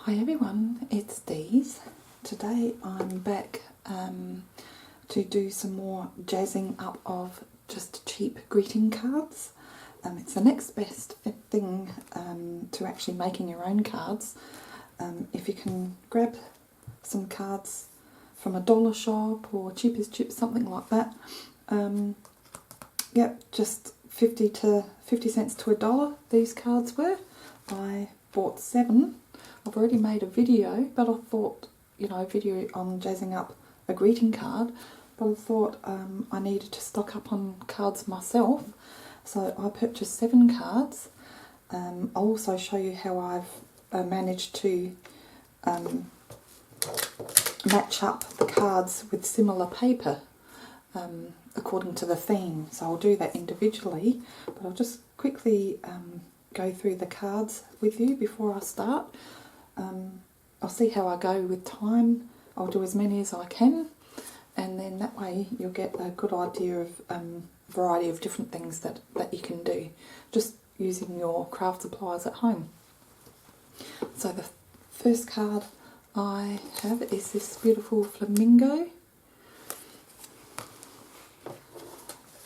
Hi everyone, it's Dee's. Today I'm back to do some more jazzing up of just cheap greeting cards. It's the next best thing to actually making your own cards. If you can grab some cards from a dollar shop or Cheap as Chips, something like that. Yep, just 50 cents to $1 these cards were. I bought 7. I've already made a video, but I thought, you know, a video on jazzing up a greeting card, but I thought I needed to stock up on cards myself, so I purchased 7 cards. I'll also show you how I've managed to match up the cards with similar paper according to the theme. So I'll do that individually, but I'll just quickly go through the cards with you before I start. I'll see how I go with time. I'll do as many as I can, and then that way you'll get a good idea of variety of different things that you can do just using your craft supplies at home. So the first card I have is this beautiful flamingo.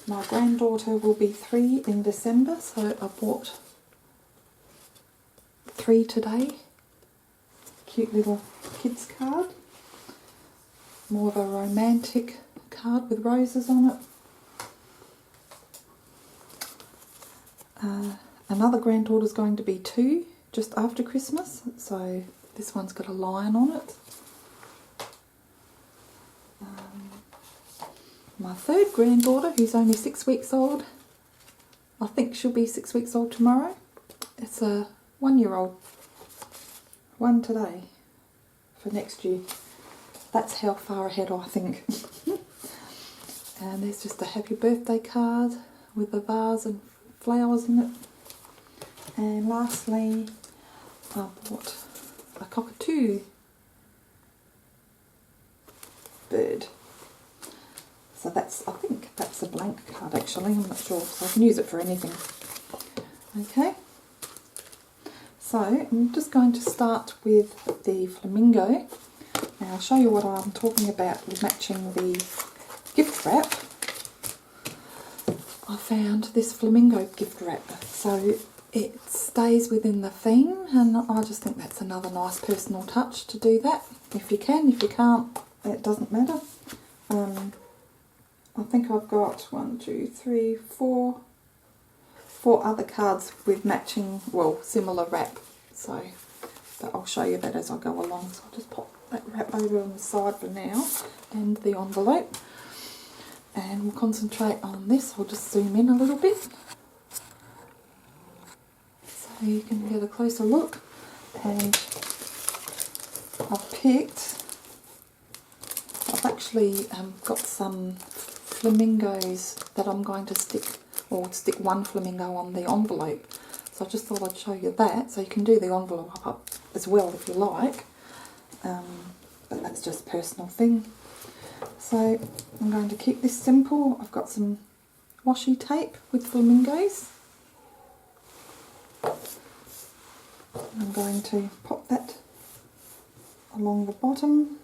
My granddaughter will be 3 in December, so I bought 3 today. Cute little kids card. More of a romantic card with roses on it. Another granddaughter's going to be 2 just after Christmas, so this one's got a lion on it. My third granddaughter, who's only 6 weeks old, I think she'll be 6 weeks old tomorrow. It's a 1-year-old. 1 today for next year. That's how far ahead I think. And there's just a happy birthday card with a vase and flowers in it. And lastly, I bought a cockatoo bird. So that's, I think that's a blank card actually, I'm not sure, so I can use it for anything. Okay, so I'm just going to start with the flamingo. Now I'll show you what I'm talking about with matching the gift wrap. I found this flamingo gift wrap, so it stays within the theme, and I just think that's another nice personal touch to do that. If you can, if you can't, it doesn't matter. I think I've got 4 other cards with matching, well, similar wrap, so but I'll show you that as I go along. So I'll just pop that wrap over on the side for now, and the envelope, and we'll concentrate on this. I'll just zoom in a little bit so you can get a closer look. And I've actually got some flamingos that I'm going to stick one flamingo on the envelope. So I just thought I'd show you that. So you can do the envelope up as well if you like, but that's just a personal thing. So I'm going to keep this simple. I've got some washi tape with flamingos. I'm going to pop that along the bottom.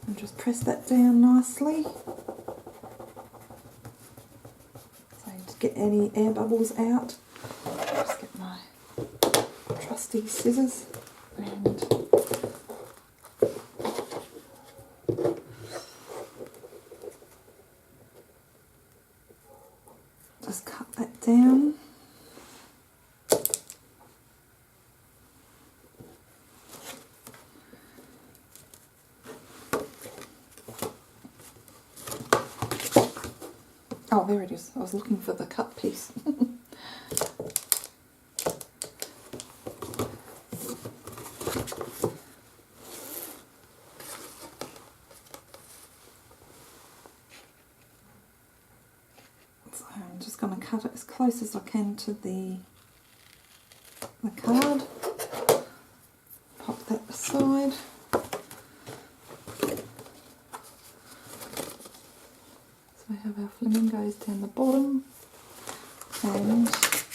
And just press that down nicely, so to get any air bubbles out. Just get my trusty scissors and just cut that down. Oh, there it is. I was looking for the cut piece. So I'm just going to cut it as close as I can to the the card, pop that aside. So we have our flamingos down the bottom, and I'm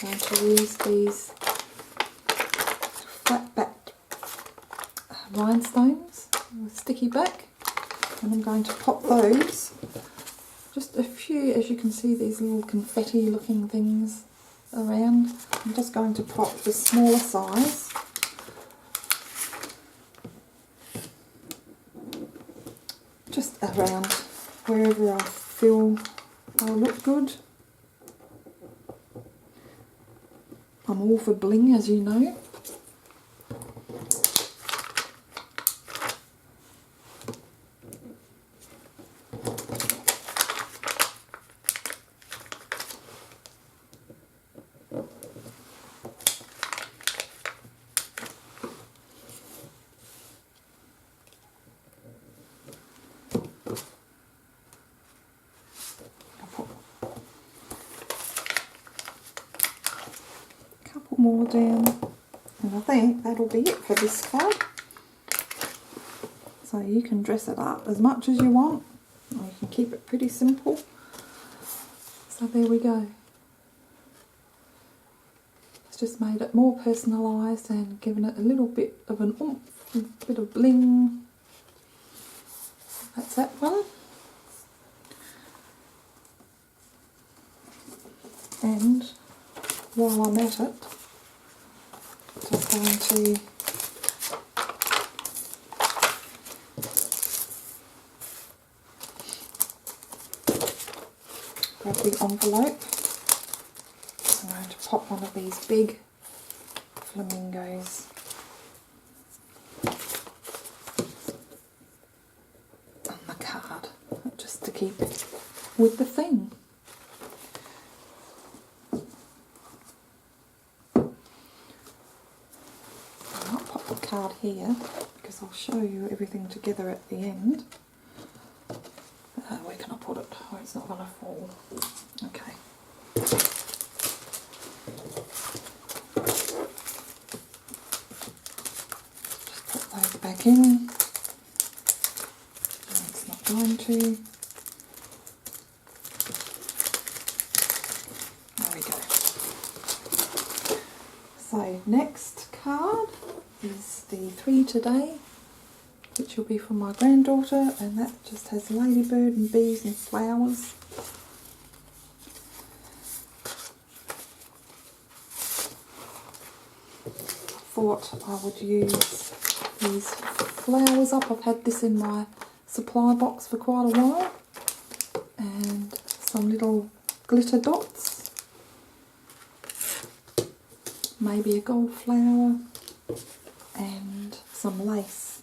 going to use these flat backed rhinestones with sticky back, and I'm going to pop those, just a few, as you can see, these little confetti looking things around. I'm just going to pop the smaller size just around wherever I feel they'll look good. I'm all for bling, as you know. More down, and I think that'll be it for this card. So you can dress it up as much as you want, or you can keep it pretty simple. So there we go. It's just made it more personalised and given it a little bit of an oomph, a bit of bling. That's that one. And while I'm at it, just going to grab the envelope. I'm going to pop one of these big flamingos on the card, just to keep it with the theme. Card here, because I'll show you everything together at the end. Where can I put it? Oh, it's not going to fall. Okay. Just put those back in. No, it's not going to. There we go. So next card is the 3 today, which will be for my granddaughter, and that just has ladybird and bees and flowers. I thought I would use these flowers up. I've had this in my supply box for quite a while, and some little glitter dots, maybe a gold flower, and some lace.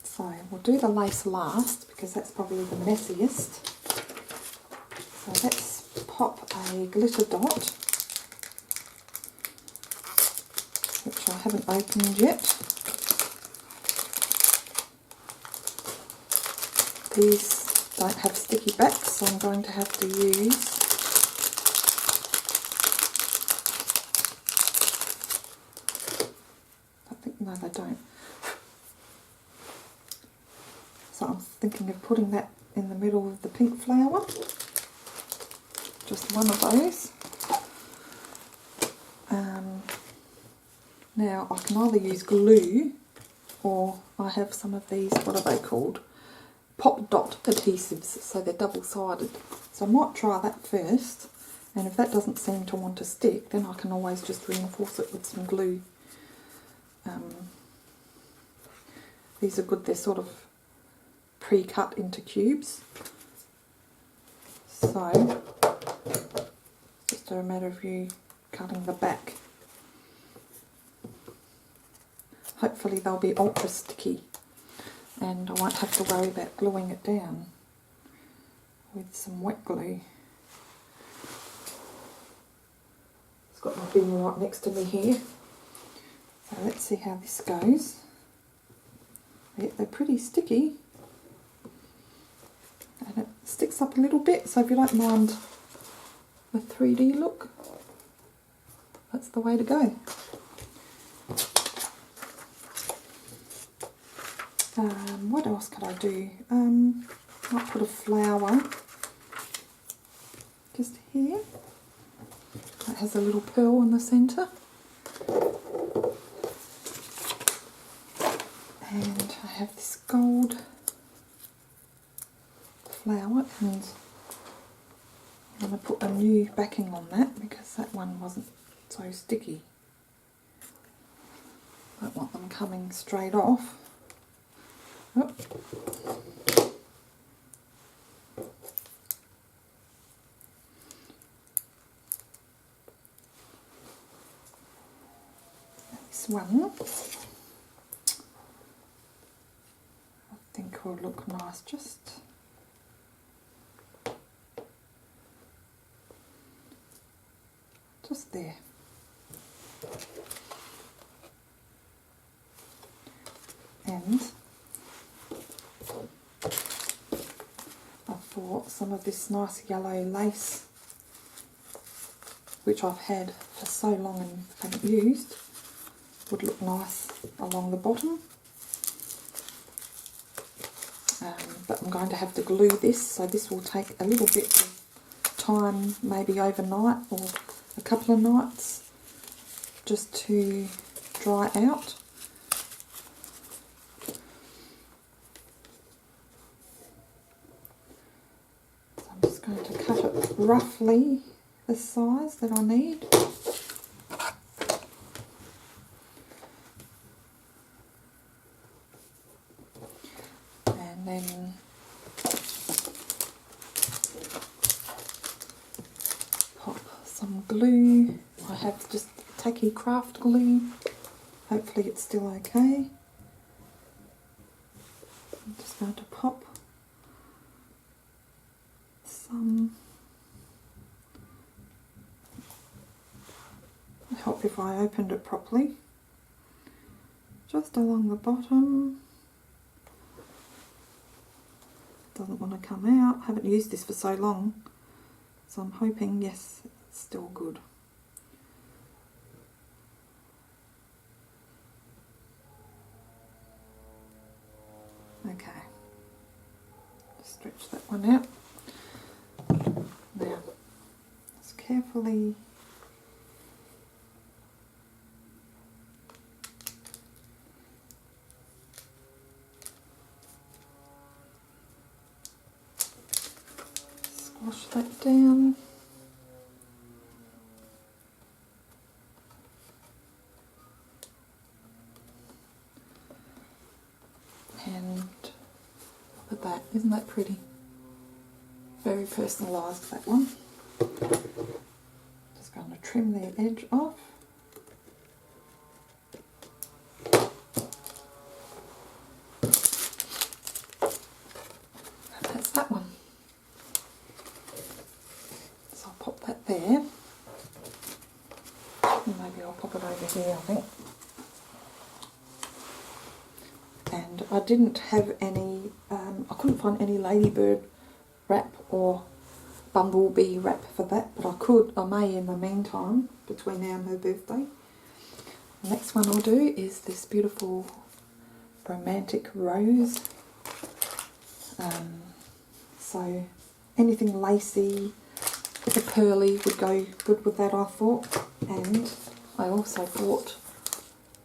So we'll do the lace last because that's probably the messiest. So let's pop a glitter dot, which I haven't opened yet. These don't have sticky backs, so I'm going to have to use no, they don't. So I'm thinking of putting that in the middle of the pink flower. Just one of those. Now I can either use glue, or I have some of these, what are they called? Pop dot adhesives, so they're double-sided. So I might try that first, and if that doesn't seem to want to stick, then I can always just reinforce it with some glue. These are good, they're sort of pre-cut into cubes. So, it's just a matter of you cutting the back. Hopefully they'll be ultra sticky, and I won't have to worry about gluing it down with some wet glue. It's got my bin right next to me here. So let's see how this goes. Yeah, they're pretty sticky, and it sticks up a little bit, so if you don't mind a 3D look. That's the way to go. What else could I do? Might put a flower just here. It has a little pearl in the centre. And I have this gold flower, and I'm going to put a new backing on that because that one wasn't so sticky. Don't want them coming straight off. Oh. This one I think will look nice just there. And I thought some of this nice yellow lace, which I've had for so long and haven't used, would look nice along the bottom. But I'm going to have to glue this, so this will take a little bit of time, maybe overnight or a couple of nights, just to dry out. So I'm just going to cut it roughly the size that I need. And then pop some glue. I have just tacky craft glue. Hopefully it's still okay. I'm just going to pop some. I hope if I opened it properly. Just along the bottom. Doesn't want to come out. I haven't used this for so long, so I'm hoping, yes, it's still good. Okay, just stretch that one out. Now, just carefully squash that down. And look at that, isn't that pretty? Very personalised, that one. Just going to trim the edge off. And that's that one. So I'll pop that there. And maybe I'll pop it over here, I think. And I didn't have any, I couldn't find any ladybird wrap or bumblebee wrap for that, but I may in the meantime, between now and her birthday. The next one I'll do is this beautiful romantic rose. So anything lacy with a pearly would go good with that, I thought. And I also bought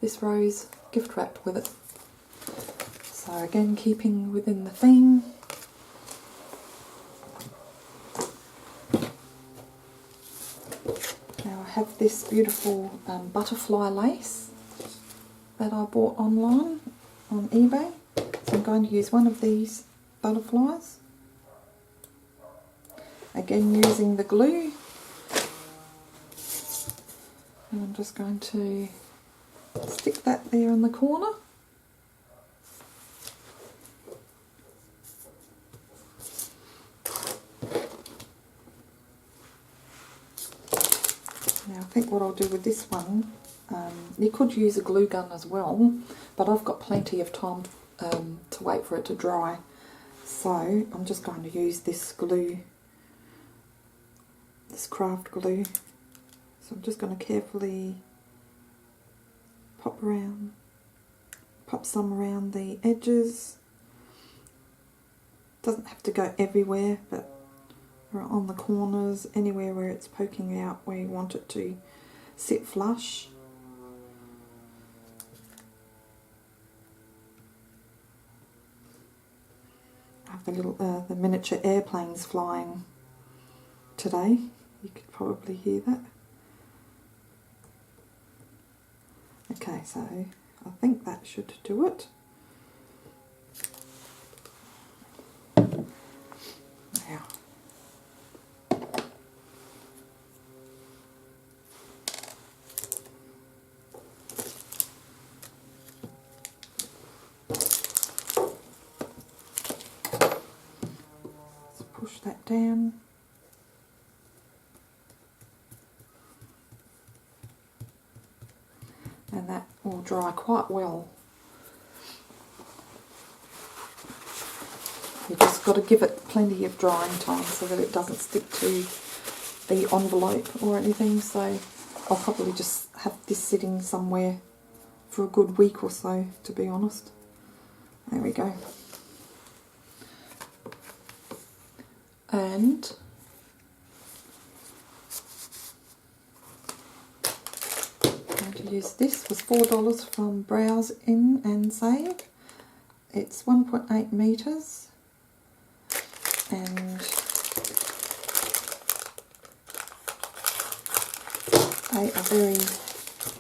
this rose gift wrap with it. So again, keeping within the theme. Now I have this beautiful butterfly lace that I bought online on eBay. So I'm going to use one of these butterflies. Again, using the glue. And I'm just going to stick that there in the corner. Now I think what I'll do with this one, you could use a glue gun as well, but I've got plenty of time to wait for it to dry. So I'm just going to use this glue this craft glue. So I'm just going to carefully pop some around the edges. Doesn't have to go everywhere, but on the corners, anywhere where it's poking out where you want it to sit flush. I have the miniature airplanes flying today. You could probably hear that. Okay, so I think that should do it. Now, let's push that down. And that will dry quite well. You just got to give it plenty of drying time so that it doesn't stick to the envelope or anything. So I'll probably just have this sitting somewhere for a good week or so, to be honest. There we go. And use this. Was $4 from Browse In and Save. It's 1.8 metres and they are very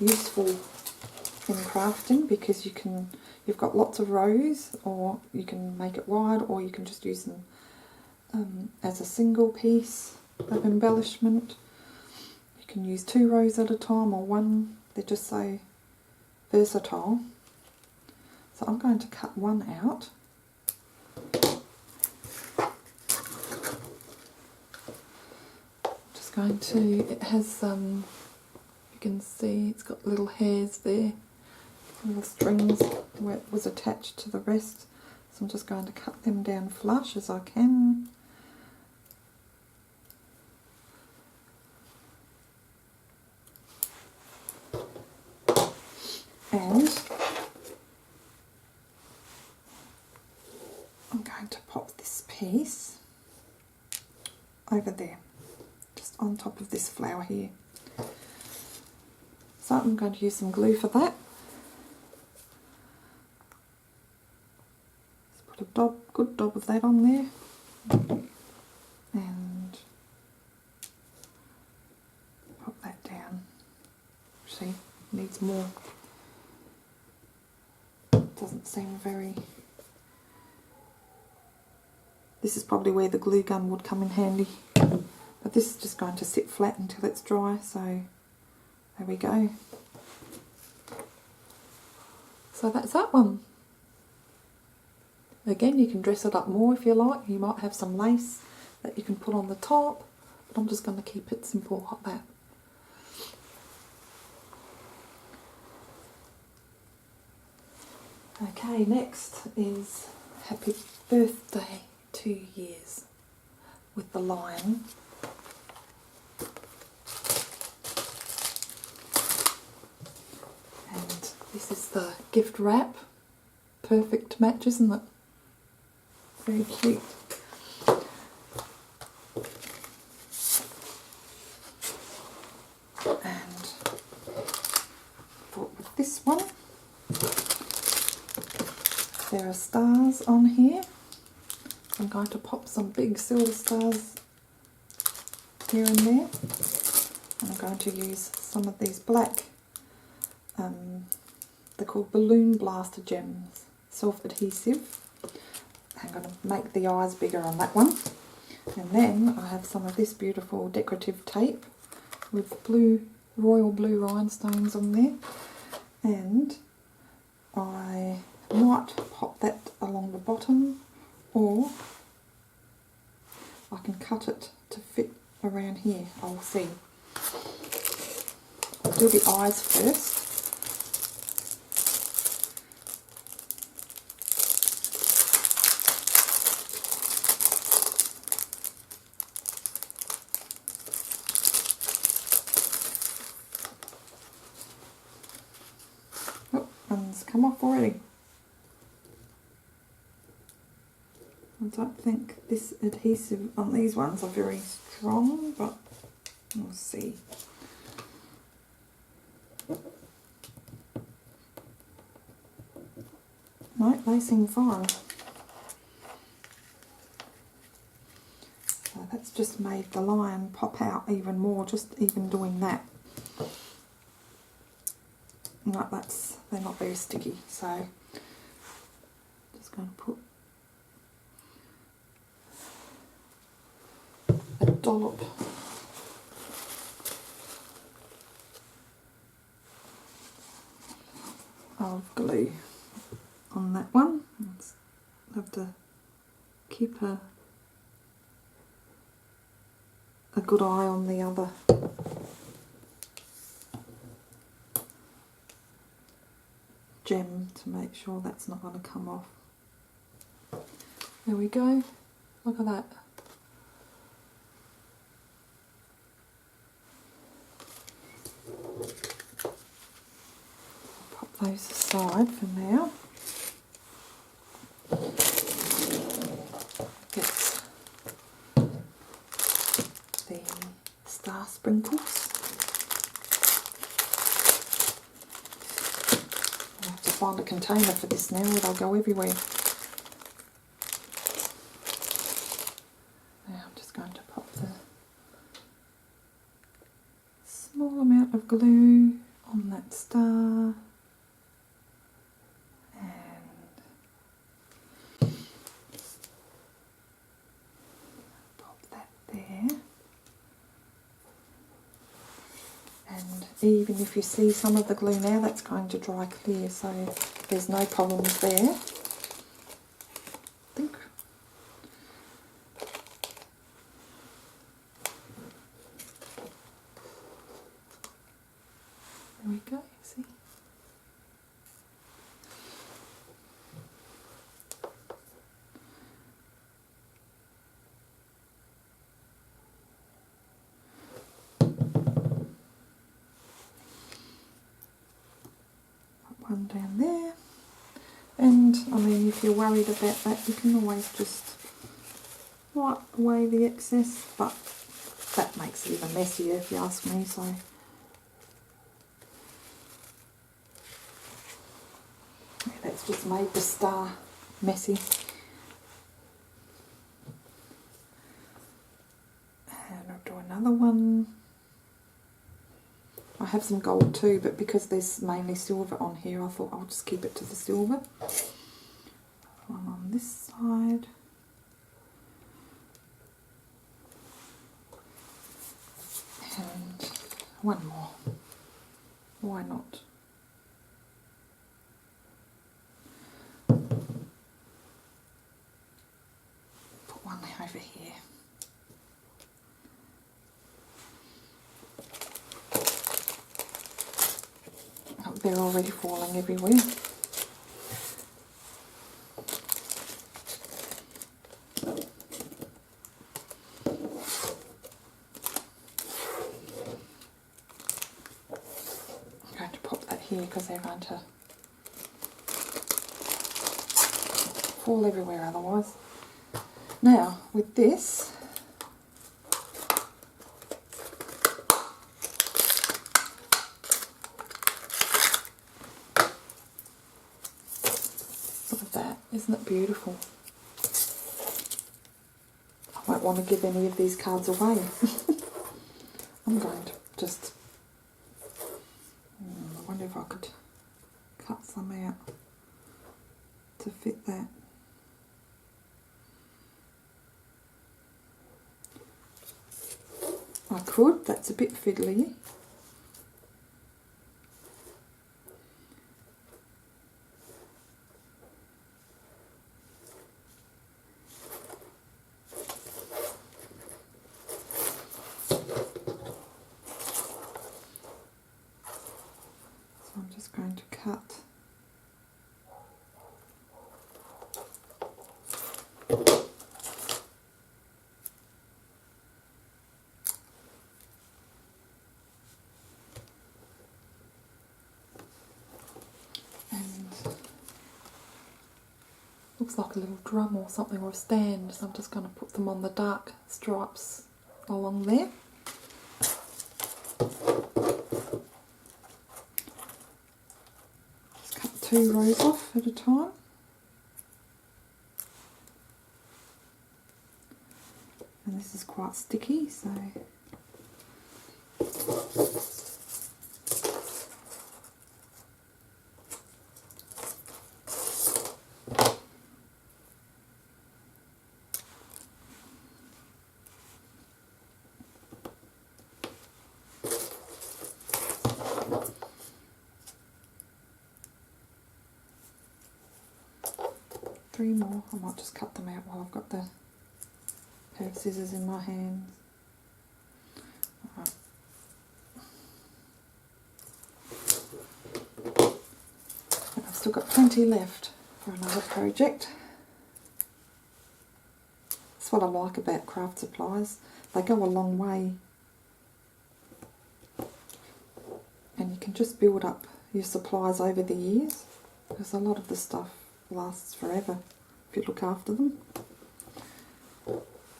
useful in crafting because you've got lots of rows, or you can make it wide, or you can just use them as a single piece of embellishment. You can use 2 rows at a time or 1. They're just so versatile. So I'm going to cut one out. Just going to, it has you can see it's got little hairs there, little strings where it was attached to the rest. So I'm just going to cut them down flush as I can. And I'm going to pop this piece over there, just on top of this flower here. So I'm going to use some glue for that. Just put a good dab of that on there. And pop that down. See, needs more. Doesn't seem very... This is probably where the glue gun would come in handy. But this is just going to sit flat until it's dry, so there we go. So that's that one. Again, you can dress it up more if you like. You might have some lace that you can put on the top, but I'm just going to keep it simple like that. Okay, next is Happy Birthday 2 years with the lion. And this is the gift wrap. Perfect match, isn't it? Very cute. And thought with this one, there are stars on here. I'm going to pop some big silver stars here and there. And I'm going to use some of these black, they're called Balloon Blaster Gems, self-adhesive. I'm going to make the eyes bigger on that one. And then I have some of this beautiful decorative tape with royal blue rhinestones on there. And I might pop that along the bottom, or I can cut it to fit around here. I'll see. I'll do the eyes first. come off already. I don't think this adhesive on these ones are very strong, but we'll see. No, they seem fine. So that's just made the line pop out even more, just even doing that. No, they're not very sticky, so just going to put a dollop of glue on that one. Have to keep a good eye on the other gem to make sure that's not going to come off. There we go. Look at that. Pop those aside for now. Get the star sprinkles. I have to find a container for this now, or they'll go everywhere. Now I'm just going to pop the small amount of glue on that star. Even if you see some of the glue now, that's going to dry clear, so there's no problems there. I think. There we go, see? One down there, and I mean, if you're worried about that, you can always just wipe away the excess, but that makes it even messier if you ask me. So yeah, that's just made the star messy. And I'll do another one. I have some gold too, but because there's mainly silver on here, I thought I'll just keep it to the silver. One on this side. And one more. Why not? Put one over here. They're already falling everywhere. I'm going to pop that here because they're going to fall everywhere otherwise. Now, with this, isn't it beautiful? I won't want to give any of these cards away. I'm going to just, I wonder if I could cut some out to fit that. I could, that's a bit fiddly. I'm just going to cut looks like a little drum or something, or a stand, so I'm just going to put them on the dark stripes along there. Just cut 2 rows off at a time. And this is quite sticky, so three more. I might just cut them out while I've got the pair of scissors in my hands. Right. And I've still got plenty left for another project. That's what I like about craft supplies. They go a long way, and you can just build up your supplies over the years, because a lot of the stuff lasts forever if you look after them.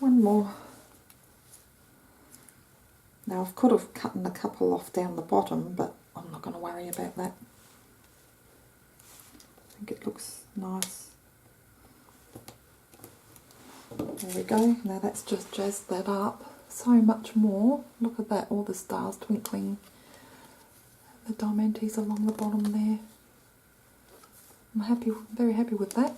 One more. Now I could have cut a couple off down the bottom, but I'm not going to worry about that. I think it looks nice. There we go. Now that's just jazzed that up so much more. Look at that, all the stars twinkling. The diamantes along the bottom there. I'm happy, very happy with that.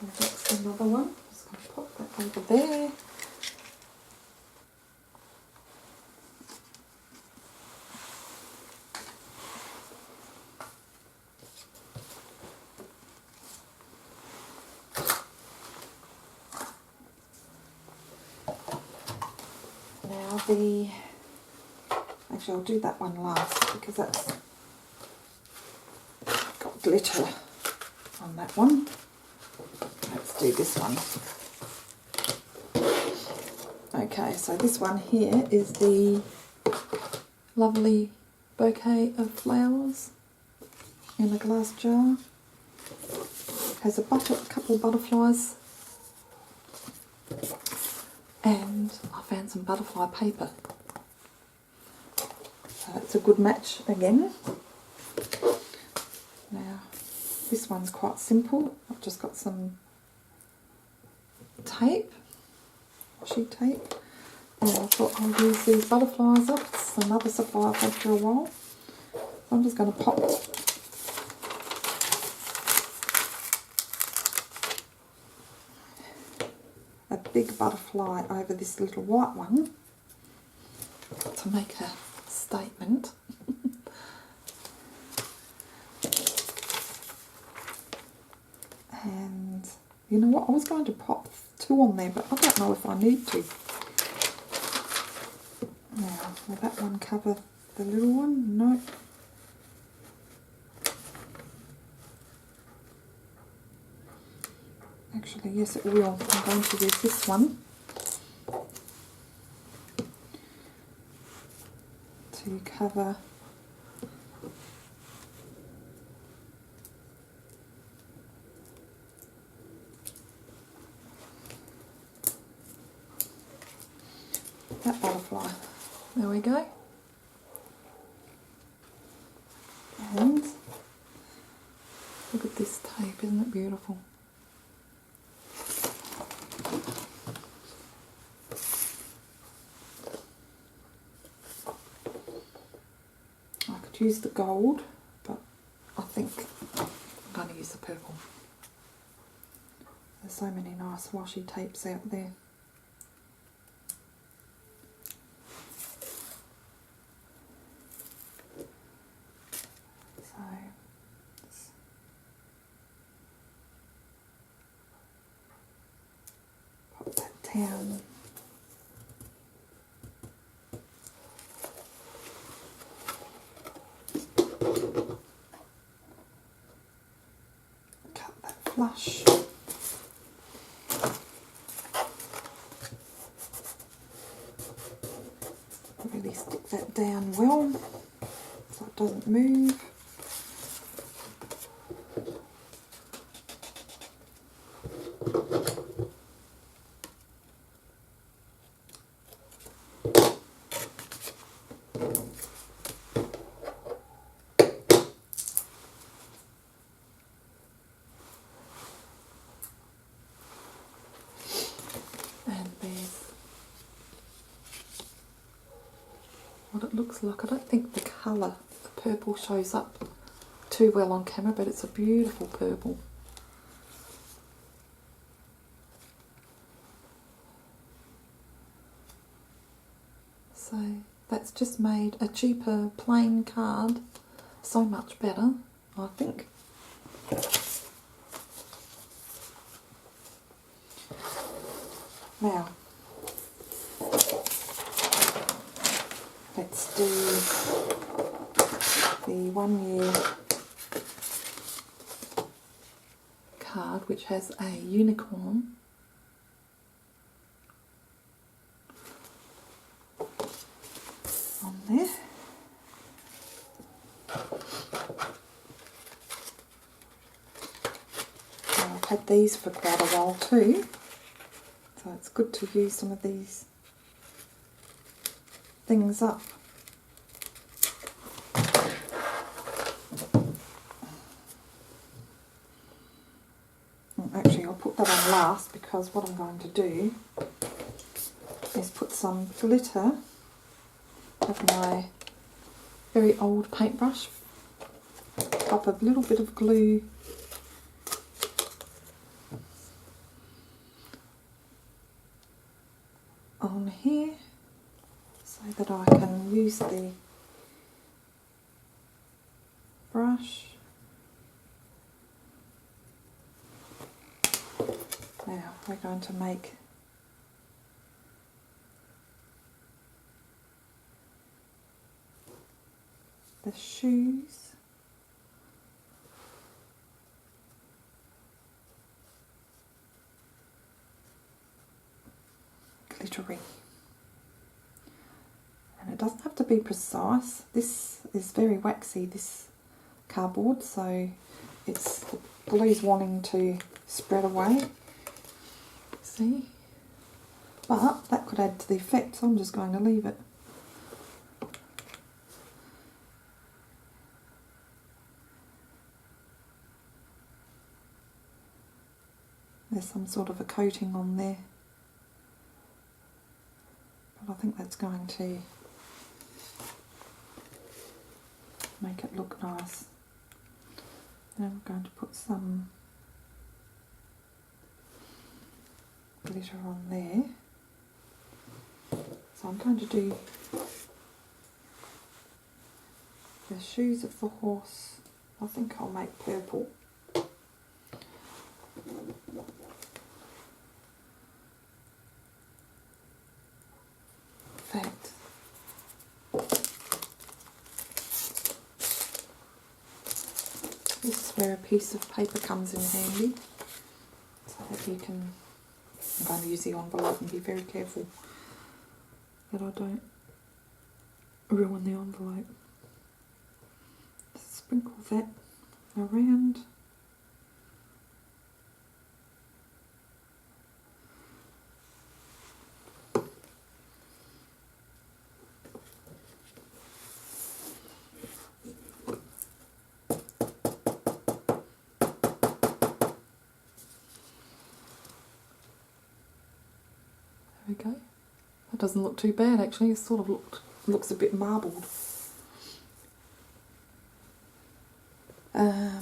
So that's another one. Just going to pop that over there. Now actually I'll do that one last because that's got glitter on that one. Let's do this one. Okay, so this one here is the lovely bouquet of flowers in a glass jar. Has a couple of butterflies, and I found some butterfly paper. So it's a good match again. Now this one's quite simple. I've just got some tape, sheet tape. And I thought I'll use these butterflies up. It's another supply I've had for a while. So I'm just going to pop a big butterfly over this little white one to make a statement. And you know what, I was going to pop 2 on there, but I don't know if I need to. Now, will that one cover the little one? No. Actually, yes it will. I'm going to use this one to cover that butterfly. There we go. And look at this tape, isn't it beautiful? I could use the gold, but I think I'm going to use the purple. There's so many nice washi tapes out there. So let's pop that down. Cut that flush. Really stick that down well, so it doesn't move. And there's what it looks like. I don't think the colour, the purple, shows up too well on camera, but it's a beautiful purple. So that's just made a cheaper plain card so much better, I think. Now, let's do the 1 year card, which has a unicorn. On there. Now, I've had these for quite a while too, so it's good to use some of these things up. Actually, I'll put that on last because what I'm going to do is put some glitter of my very old paintbrush, pop a little bit of glue on here so that I can use the brush. Now we're going to make the shoes. Glittery. And it doesn't have to be precise. This is very waxy, this cardboard, so it's the glue's wanting to spread away. See? But that could add to the effect, so I'm just going to leave it. There's some sort of a coating on there, but I think that's going to make it look nice. Now I'm going to put some glitter on there. So I'm going to do the shoes of the horse. I think I'll make purple. Perfect. This is where a piece of paper comes in handy, so that you can, I'm going to use the envelope and be very careful that I don't ruin the envelope. Just sprinkle that around. There we go. That doesn't look too bad actually. It sort of looks a bit marbled. Now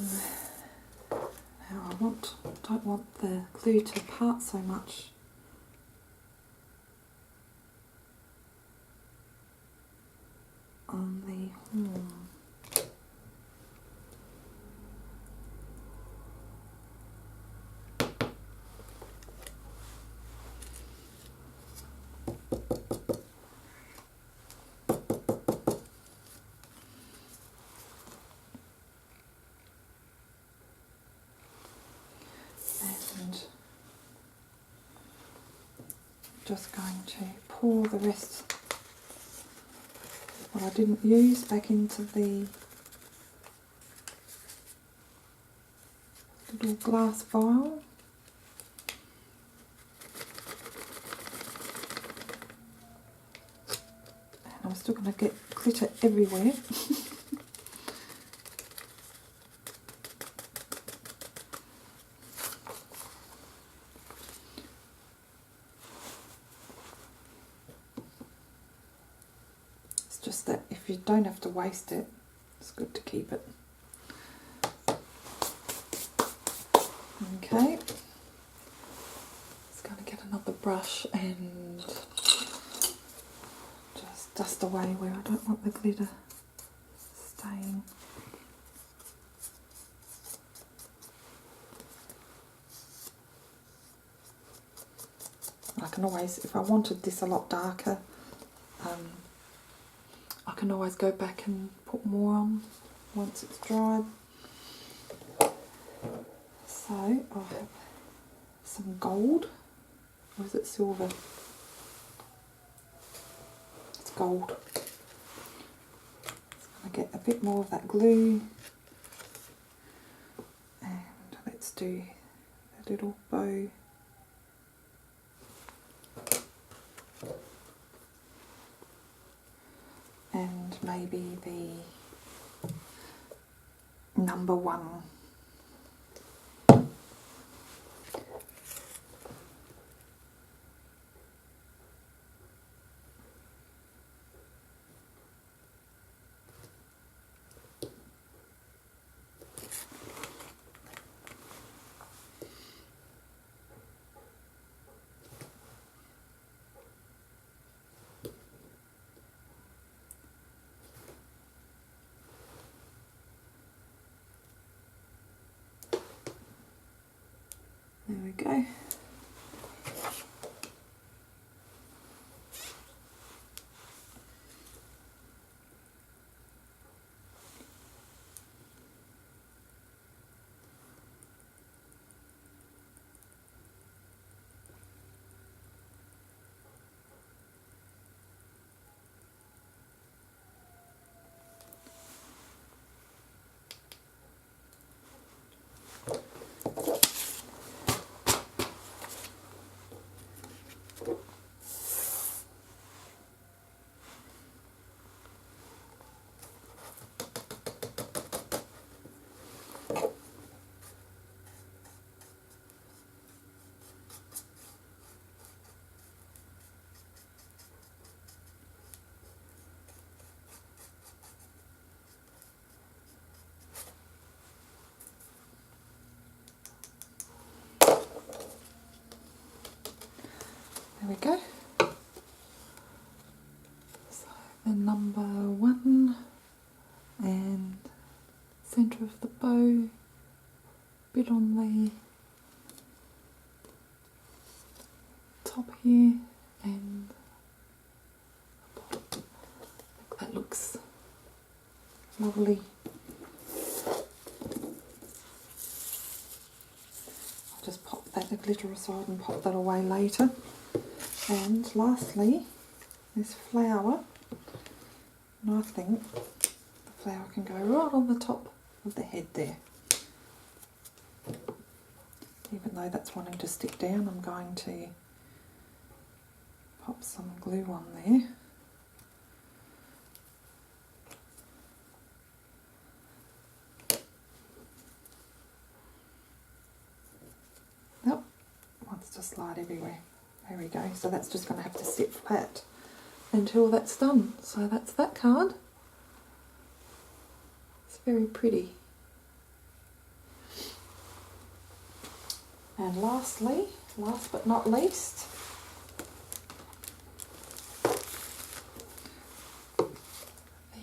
I don't want the glue to part so much. On the horn. And just going to pour the rest what I didn't use back into the little glass vial. And I'm still going to get glitter everywhere. It's just that if you don't have to waste it, it's good to keep it. Okay, just going to get another brush and just dust away where I don't want the glitter staying. I can always, if I wanted this a lot darker, I can always go back and put more on once it's dried. So I'll have some gold, or is it silver? It's gold. Just going to get a bit more of that glue, and let's do a little bow. And maybe the number 1. There we go. There we go. So the number 1 and centre of the bow, bit on the top here and the bottom. I think that looks lovely. I'll just pop that glitter aside and pop that away later. And lastly, this flower, and I think the flower can go right on the top of the head there. Even though that's wanting to stick down, I'm going to pop some glue on there. Nope, wants to slide everywhere. There we go, so that's just going to have to sit flat until that's done. So that's that card. It's very pretty. And lastly, last but not least,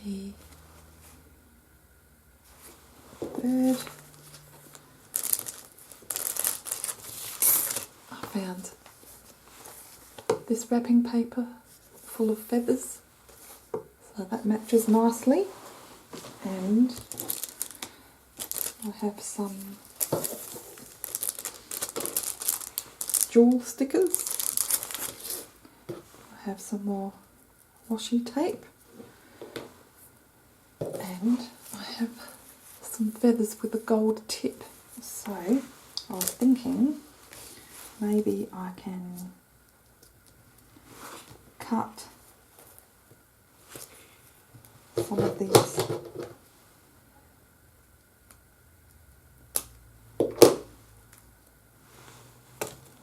the bird. I found this wrapping paper full of feathers, so that matches nicely. And I have some jewel stickers. I have some more washi tape, and I have some feathers with a gold tip. So So I was thinking maybe I can cut some of these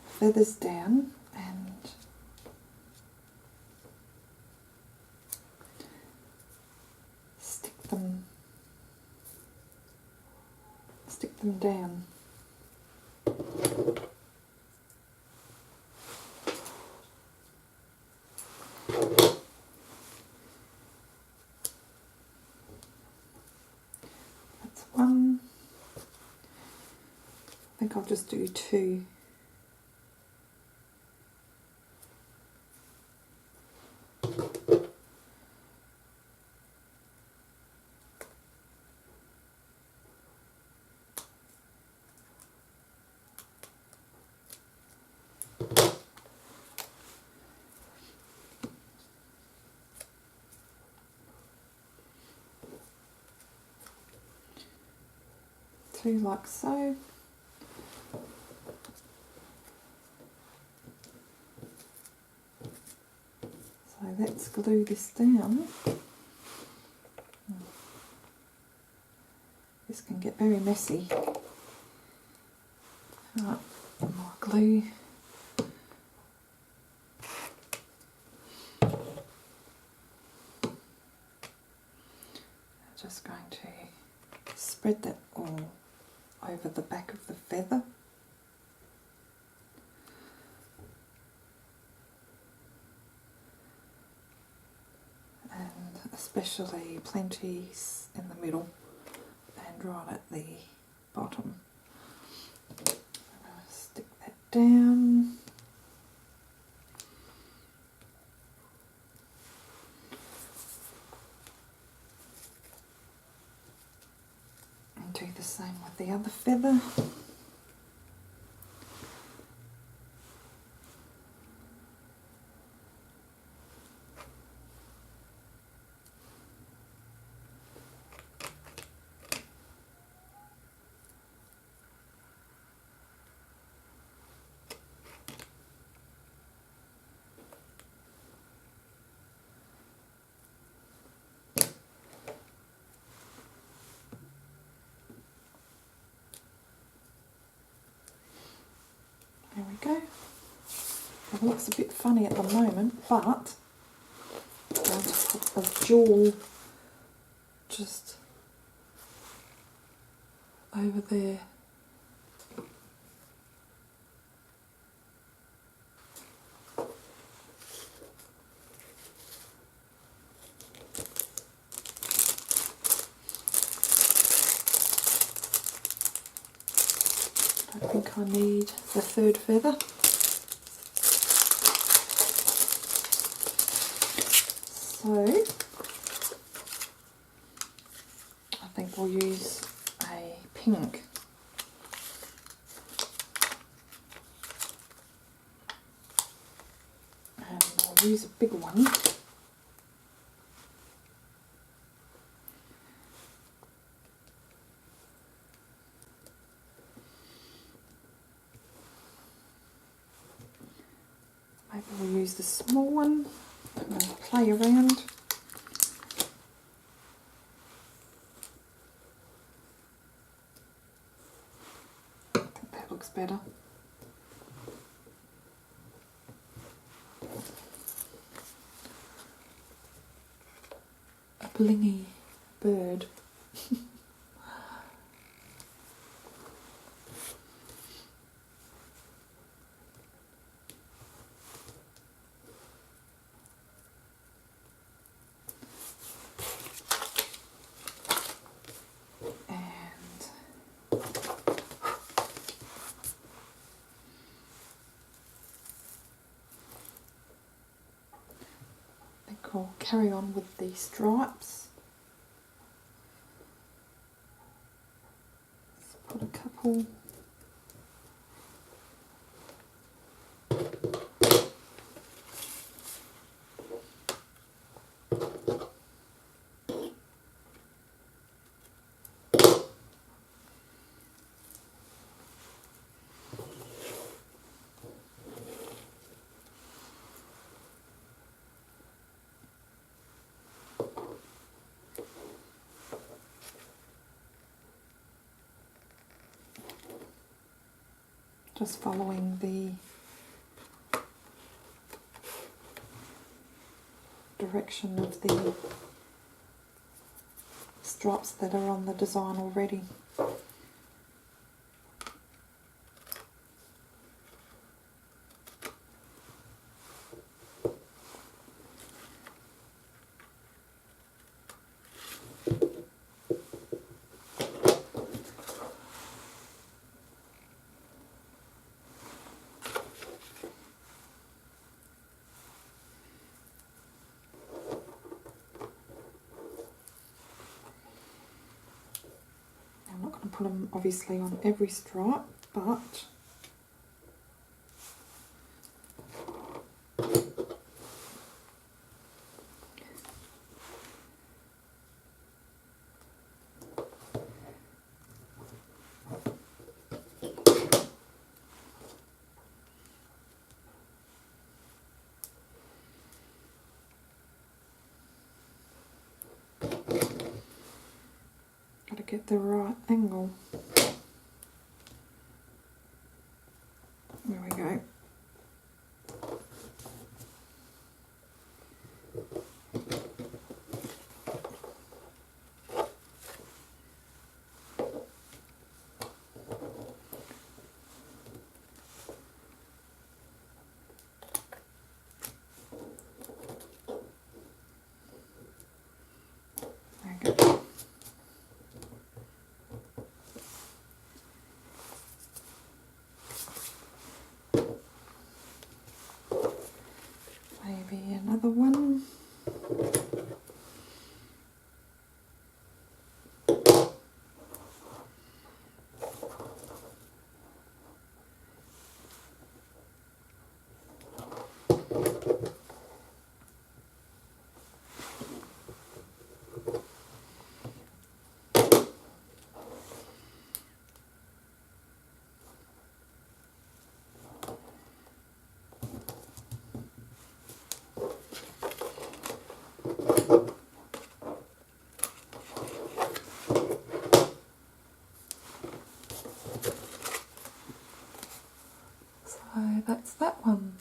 feathers down and stick them down. That's one. I think I'll just do two. Two like so. So let's glue this down. This can get very messy. Right, more glue. Just going to spread that all over the back of the feather. And especially plenty in the middle and right at the bottom. I'm going to stick that down. And do the same with the other feather. There we go. It looks a bit funny at the moment, but I'll just put a jewel just over there. I think I need the third feather. So I think we'll use a pink. And I'll use a big one. Maybe we'll use the small one and play around. I think that looks better. A blingy bird. I'll carry on with the stripes. Let's put a couple. just following the direction of the stripes that are on the design already. I'm not going to put them obviously on every stripe, but got to get the right angle. There we go. There we go. Maybe another one. So that's that one.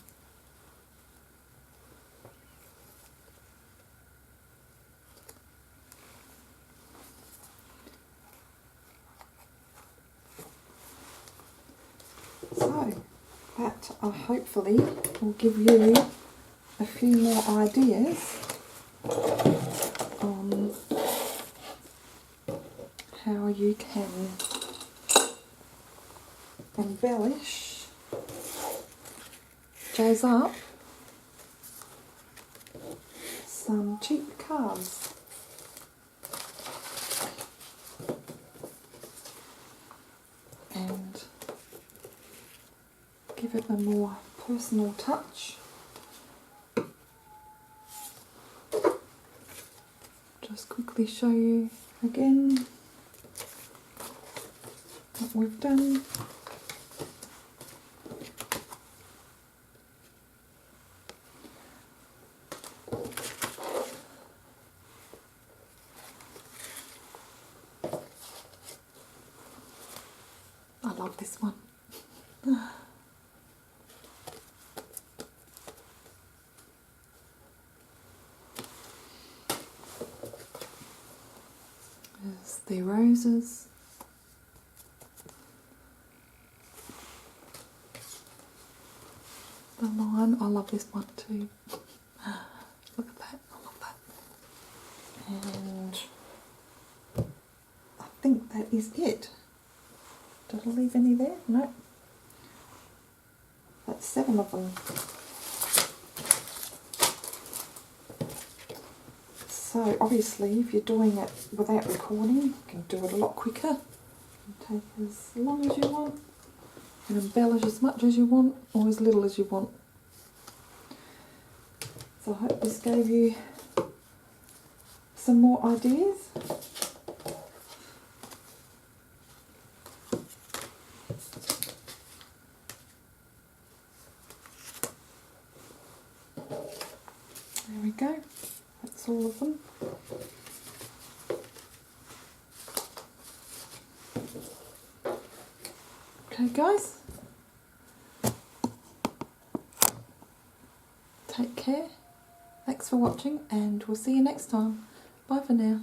So that hopefully will give you a few more ideas on how you can embellish, jazz up some cheap cards. And give it a more personal touch. Just quickly show you again what we've done. I love this one. There's the roses. The lion. I love this one too. Look at that. I love that. And I think that is it. Did I leave any there? No. That's 7 of them. So obviously if you're doing it without recording, you can do it a lot quicker. You can take as long as you want and embellish as much as you want or as little as you want. So I hope this gave you some more ideas. There we go, that's all of them. Okay guys, Take care. Thanks for watching, and we'll see you next time. Bye for now.